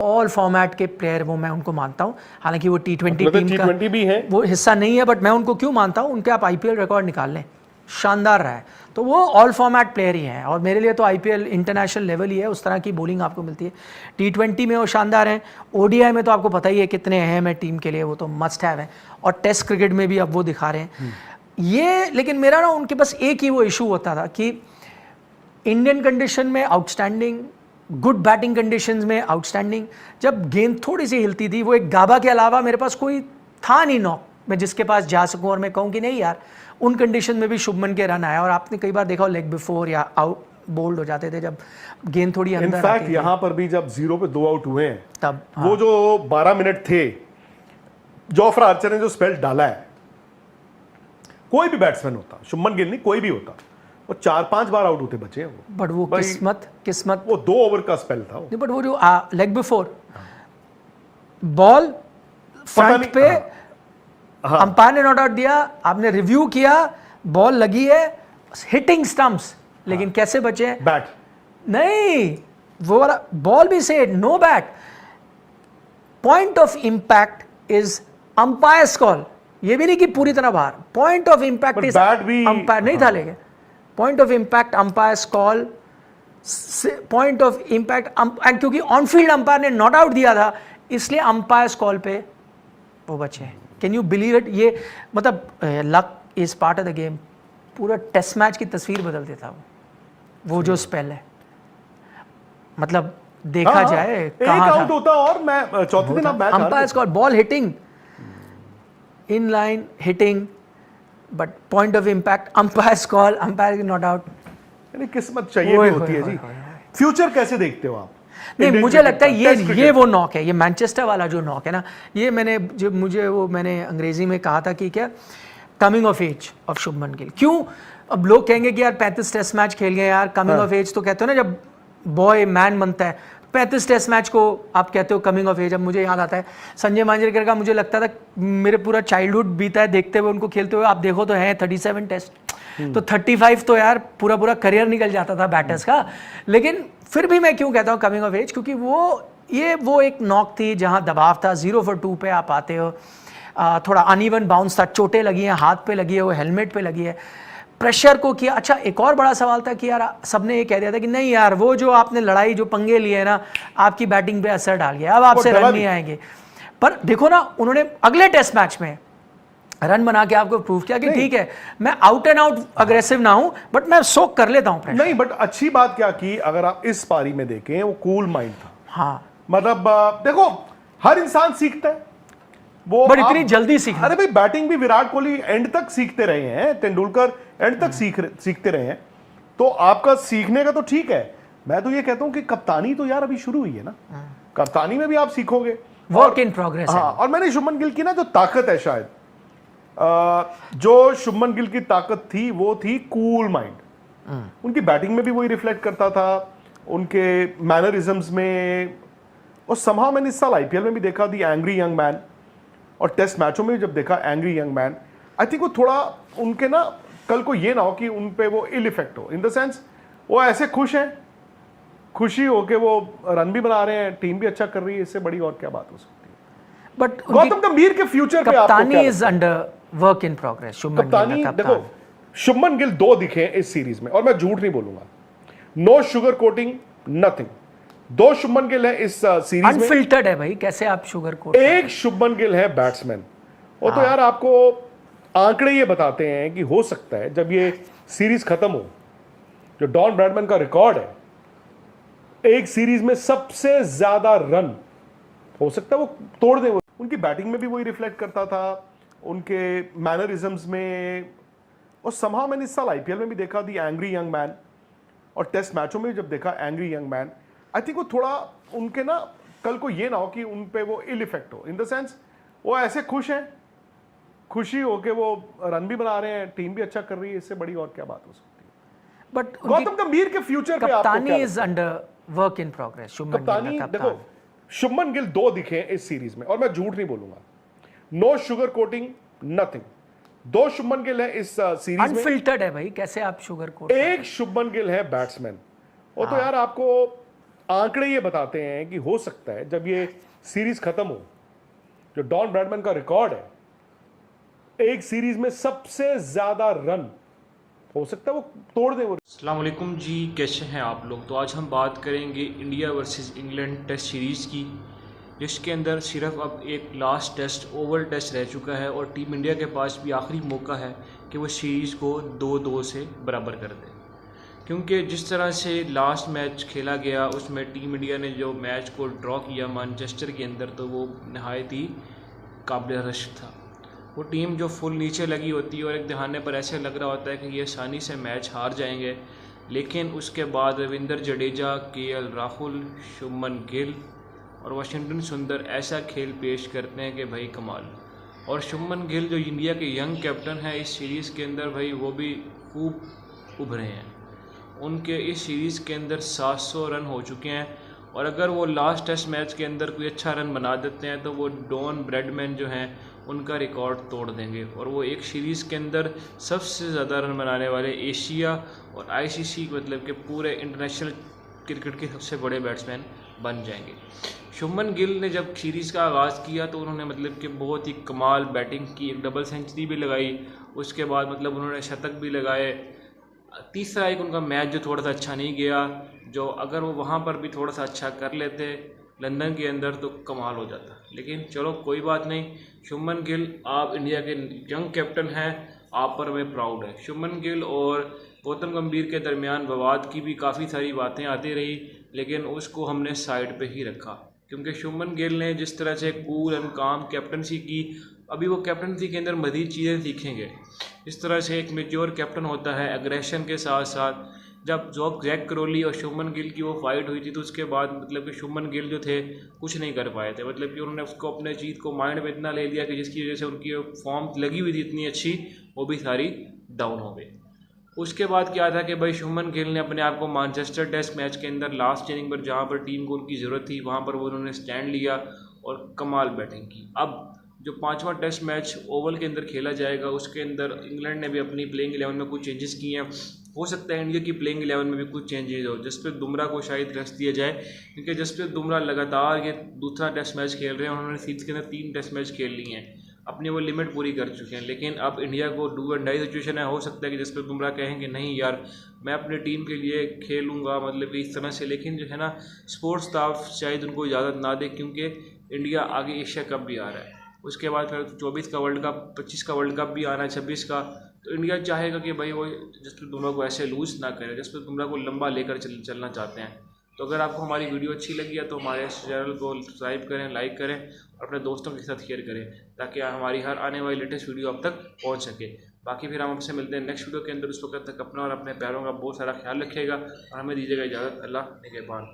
All format के player वो मैं उनको मानता हूँ, हालांकि वो T20 टीम का भी है, वो हिस्सा नहीं है, बट मैं उनको क्यों मानता हूँ, उनके आप आईपीएल रिकॉर्ड निकाल लें, शानदार रहा है, तो वो ऑल फॉर्मेट प्लेयर ही हैं। और मेरे लिए तो आईपीएल इंटरनेशनल लेवल ही है, उस तरह की बॉलिंग आपको मिलती है। T20 में वो शानदार हैं, ओडीआई में तो आपको पता ही है कितने अहम है टीम के लिए, वो तो मस्ट हैव है, और टेस्ट क्रिकेट में भी अब वो दिखा रहे हैं ये। लेकिन मेरा ना उनके बस एक ही वो इशू होता था कि इंडियन कंडीशन में आउटस्टैंडिंग, गुड बैटिंग कंडीशंस में आउटस्टैंडिंग, जब गेंद थोड़ी सी हिलती थी, वो एक गाबा के अलावा मेरे पास कोई था नहीं नॉक मैं जिसके पास जा सकूं और मैं कहूं कि नहीं यार, उन कंडीशन में भी शुभमन के रन आया। और आपने कई बार देखा हो लेग बिफोर या आउट बोल्ड हो जाते थे जब गेंद थोड़ी अंदर आती थी। इनफैक्ट यहां पर भी जब 0 पे 2 आउट हुए हैं तब वो जो 12 मिनट थे, जोफ्रा आर्चर ने जो स्पेल डाला है, कोई भी बैट्समैन होता, शुभमन गिल नहीं कोई भी होता, वो 4-5 बार आउट होते बचे वो। बट वो किस्मत वो 2 ओवर का स्पेल था वो। बट वो जो लेग बिफोर बॉल फ्रंट पे, अंपायर ने नॉट आउट दिया, आपने रिव्यू किया, बॉल लगी है, हिटिंग स्टंप्स, लेकिन कैसे बचे? बैट नहीं, वो वाला बॉल भी से no bat, point of impact is umpire's call, ये भी नहीं कि पूरी तरह बाहर, point of impact is umpire नहीं था, लेकिन point of impact umpire's call, point of impact, and क्योंकि ऑन फील्ड अंपायर ने नॉट आउट दिया था इसलिए अंपायर्स कॉल पे वो बचे। Can you believe it? ये मतलब luck is part of the game. पूरा टेस्ट मैच की तस्वीर बदल देता वो जो स्पेल है, मतलब देखा जाए कहां एक आउट होता और मैं चौथे दिन match umpire's call, ball hitting in line hitting, but point of impact umpire's call, umpire की नॉट आउट। यानी किस्मत चाहिए भी होती है जी। फ्यूचर कैसे देखते हो आप? नहीं, मुझे लगता है ये वो नॉक है, ये मैनचेस्टर वाला जो नॉक है ना, ये मैंने अंग्रेजी में कहा था कि क्या coming off edge of Shubman Gill. क्यों? अब लोग कहेंगे कि यार 35 टेस्ट मैच खेल गए यार, कमिंग ऑफ एज तो कहते हो ना जब बॉय मैन बनता है, 35 टेस्ट मैच को आप कहते हो कमिंग ऑफ एज। अब मुझे याद आता है संजय मांजरेकर का, मुझे लगता था मेरे पूरा चाइल्डहुड बीता है देखते हुए उनको खेलते हुए, आप देखो तो है 37 टेस्ट, तो 35 तो यार पूरा करियर निकल जाता था बैटर्स का। लेकिन फिर भी मैं क्यों कहता हूँ कमिंग ऑफ एज, क्योंकि वो एक नॉक थी जहाँ दबाव था, 0 for 2 पे आप आते हो, थोड़ा अनइवन बाउंस था, चोटें लगी हैं, हाथ पे लगी है, वो हेलमेट पे लगी है, प्रेशर को किया। अच्छा, एक और बड़ा सवाल था कि यार सबने ये कह दिया था कि नहीं यार वो जो आपने लड़ाई जो पंगे लिए ना, आपकी बैटिंग पे असर डाल गया, अब आपसे रन नहीं आएंगे। पर देखो ना, उन्होंने अगले टेस्ट मैच में रन बना के आपको प्रूव किया कि ठीक है मैं आउट एंड आउट अग्रेसिव ना हूं, बट मैं सोक कर लेता हूं प्रेशर। नहीं, बट अच्छी बात क्या की, अगर आप इस पारी में देखें वो कूल माइंड था। हाँ, मतलब देखो हर इंसान सीखता है वो, बट इतनी जल्दी सीखा। अरे भाई बैटिंग भी विराट कोहली एंड तक सीखते रहे हैं, तेंदुलकर एंड तक सीखते रहे हैं, तो आपका सीखने का तो ठीक है। मैं तो ये कहता हूं कि कप्तानी तो यार अभी शुरू हुई है ना, कप्तानी में भी आप सीखोगे, वर्क इन प्रोग्रेस है। और मैंने शुभमन गिल की ना जो ताकत है, शायद जो शुभमन गिल की ताकत थी वो थी कूल माइंड। उनकी बैटिंग में भी वही रिफ्लेक्ट करता था, उनके मैनरिज्म्स में, और समहाउ मैंने इस साल आईपीएल में भी देखा दी एंग्री यंग मैन, और टेस्ट मैचों में भी जब देखा angry young man, I think वो थोड़ा उनके ना कल को ये ना हो कि उन पे वो इल इफेक्ट हो, इन द सेंस वो ऐसे खुश हैं, खुशी हो के वो रन भी बना रहे हैं, टीम भी अच्छा कर रही है, इससे बड़ी और क्या बात हो सकती है। बट गौतम गंभीर के फ्यूचर पे आपको क्या is under work in progress. Shubman Gill देखो, शुभमन गिल 2 दिखे इस सीरीज में, और मैं झूठ नहीं बोलूंगा, no sugar coating nothing, 2 Shubman Gill है इस सीरीज में, अनफिल्टर्ड है भाई, कैसे आप शुगर कोट। एक शुभमन गिल है बैट्समैन, वो तो यार आपको आंकड़े ये बताते हैं कि हो सकता है जब ये सीरीज खत्म हो, जो डॉन ब्रैडमैन का रिकॉर्ड है एक सीरीज में सबसे ज्यादा रन, हो सकता है वो तोड़ दे। उनकी बैटिंग में भी वही रिफ्लेक्ट करता था, उनके मैनरिज्म्स में, और समहाउ मैंने इस साल आईपीएल में भी देखा दी एंग्री यंग मैन, और टेस्ट मैचों में जब देखा angry young man, I think वो थोड़ा उनके ना कल को ये ना हो कि उन पे वो इल इफेक्ट हो, इन द सेंस वो ऐसे खुश हैं, खुशी हो के वो रन भी बना रहे हैं, टीम भी अच्छा कर रही है, इससे बड़ी और क्या बात हो सकती है। बट गौतम गंभीर के फ्यूचर पे आपको क्या is under work in progress. कप्तानी देखो, शुभमन गिल 2 दिखे इस सीरीज में, और मैं झूठ नहीं बोलूंगा, no sugar coating nothing, 2 Shubman Gill है इस सीरीज में, अनफिल्टर्ड है भाई, कैसे आप शुगर कोट। एक शुभमन गिल है बैट्समैन, वो तो यार आपको आंकड़े ये बताते हैं कि हो सकता है जब ये सीरीज खत्म हो, जो डॉन ब्रैडमैन का रिकॉर्ड है एक सीरीज में सबसे ज्यादा रन, हो सकता है वो तोड़ दे वो। अस्सलाम वालेकुम जी, कैसे हैं आप लोग। तो आज हम बात करेंगे India versus England test series की, जिसके अंदर सिर्फ अब एक लास्ट टेस्ट ओवल टेस्ट रह चुका है और टीम इंडिया के पास भी आखिरी मौका है कि वो सीरीज़ को 2-2 से बराबर कर दे। क्योंकि जिस तरह से लास्ट मैच खेला गया उसमें टीम इंडिया ने जो मैच को ड्रॉ किया मैनचेस्टर के अंदर, तो वो नहायत ही काबिल रश्क था। वो टीम जो फुल नीचे लगी होती है और एक दहाने पर ऐसे लग रहा होता है कि ये आसानी से मैच हार जाएंगे, लेकिन उसके बाद रविंद्र जडेजा, केएल राहुल, शुभमन गिल और वाशिंगटन सुंदर ऐसा खेल पेश करते हैं कि भाई कमाल। और शुभमन गिल जो इंडिया के यंग कैप्टन हैं इस सीरीज़ के अंदर, भाई वो भी खूब उभरे हैं। उनके इस सीरीज़ के अंदर 700 रन हो चुके हैं और अगर वो लास्ट टेस्ट मैच के अंदर कोई अच्छा रन बना देते हैं तो वो डॉन ब्रैडमैन जो हैं उनका रिकॉर्ड तोड़ देंगे और वो एक सीरीज़ के अंदर सबसे ज़्यादा रन बनाने वाले एशिया और आईसीसी मतलब के पूरे इंटरनेशनल क्रिकेट के सबसे बड़े बैट्समैन बन जाएंगे। शुभमन गिल ने जब सीरीज़ का आगाज़ किया तो उन्होंने मतलब कि बहुत ही कमाल बैटिंग की, एक डबल सेंचुरी भी लगाई, उसके बाद मतलब उन्होंने शतक भी लगाए। तीसरा एक उनका मैच जो थोड़ा सा अच्छा नहीं गया, जो अगर वो वहाँ पर भी थोड़ा सा अच्छा कर लेते लंदन के अंदर तो कमाल हो जाता। लेकिन चलो कोई बात नहीं, शुभमन गिल आप इंडिया के यंग कैप्टन हैं, आप पर मैं प्राउड है। शुभमन गिल और गौतम गंभीर के दरमियान विवाद की भी काफ़ी सारी बातें आती रही, लेकिन उसको हमने साइड पे ही रखा क्योंकि शुभमन गिल ने जिस तरह से कूल एंड काम कैप्टनसी की, अभी वो कैप्टनसी के अंदर मज़ीद चीज़ें सीखेंगे। इस तरह से एक मेच्योर कैप्टन होता है एग्रेशन के साथ साथ। जब जैक क्रोली और शुभमन गिल की वो फाइट हुई थी तो उसके बाद मतलब कि शुभमन गिल जो थे कुछ नहीं कर पाए थे, मतलब कि उन्होंने उसको अपने चीज़ को माइंड में इतना ले लिया कि जिसकी वजह से उनकी फॉर्म लगी हुई थी इतनी अच्छी, वो भी सारी डाउन हो गई। उसके बाद क्या था कि भाई शुभमन गिल ने अपने आप को मैनचेस्टर टेस्ट मैच के अंदर लास्ट इनिंग पर जहाँ पर टीम को उनकी ज़रूरत थी वहाँ पर वो उन्होंने स्टैंड लिया और कमाल बैटिंग की। अब जो 5वां टेस्ट मैच ओवल के अंदर खेला जाएगा उसके अंदर इंग्लैंड ने भी अपनी प्लेइंग 11 में कुछ चेंजेस किए हैं। हो सकता है इंडिया की प्लेइंग 11 में भी कुछ चेंजेस हो, जसप्रीत बुमराह को शायद रेस्ट दिया जाए क्योंकि जसप्रीत बुमराह लगातार ये दूसरा टेस्ट मैच खेल रहे हैं। उन्होंने सीरीज के अंदर 3 टेस्ट मैच खेल लिए हैं, अपनी वो लिमिट पूरी कर चुके हैं। लेकिन अब इंडिया को डू एंड डाई सिचुएशन है, हो सकता है कि जसप्रीत बुमराह कहेंगे नहीं यार मैं अपनी टीम के लिए खेलूँगा, मतलब इस तरह से। लेकिन जो है ना स्पोर्ट्स स्टाफ शायद उनको इजाज़त ना दे क्योंकि इंडिया आगे एशिया कप भी आ रहा है, उसके बाद फिर 24 का वर्ल्ड कप, 25 का वर्ल्ड कप भी आना है, 26 का। तो इंडिया चाहेगा कि भाई वो जसप्रीत बुमराह को ऐसे लूज़ ना करे, जसप्रीत बुमराह को लंबा लेकर चलना चाहते हैं। तो अगर आपको हमारी वीडियो अच्छी लगी है तो हमारे चैनल को सब्सक्राइब करें, लाइक करें और अपने दोस्तों के साथ शेयर करें ताकि हमारी हर आने वाली लेटेस्ट वीडियो आप तक पहुंच सके। बाकी फिर हम आपसे मिलते हैं नेक्स्ट वीडियो के अंदर। उस वक्त तक अपना और अपने प्यारों का बहुत सारा ख्याल रखिएगा और हमें दीजिएगा इजाज़त। अल्लाह निगहबान।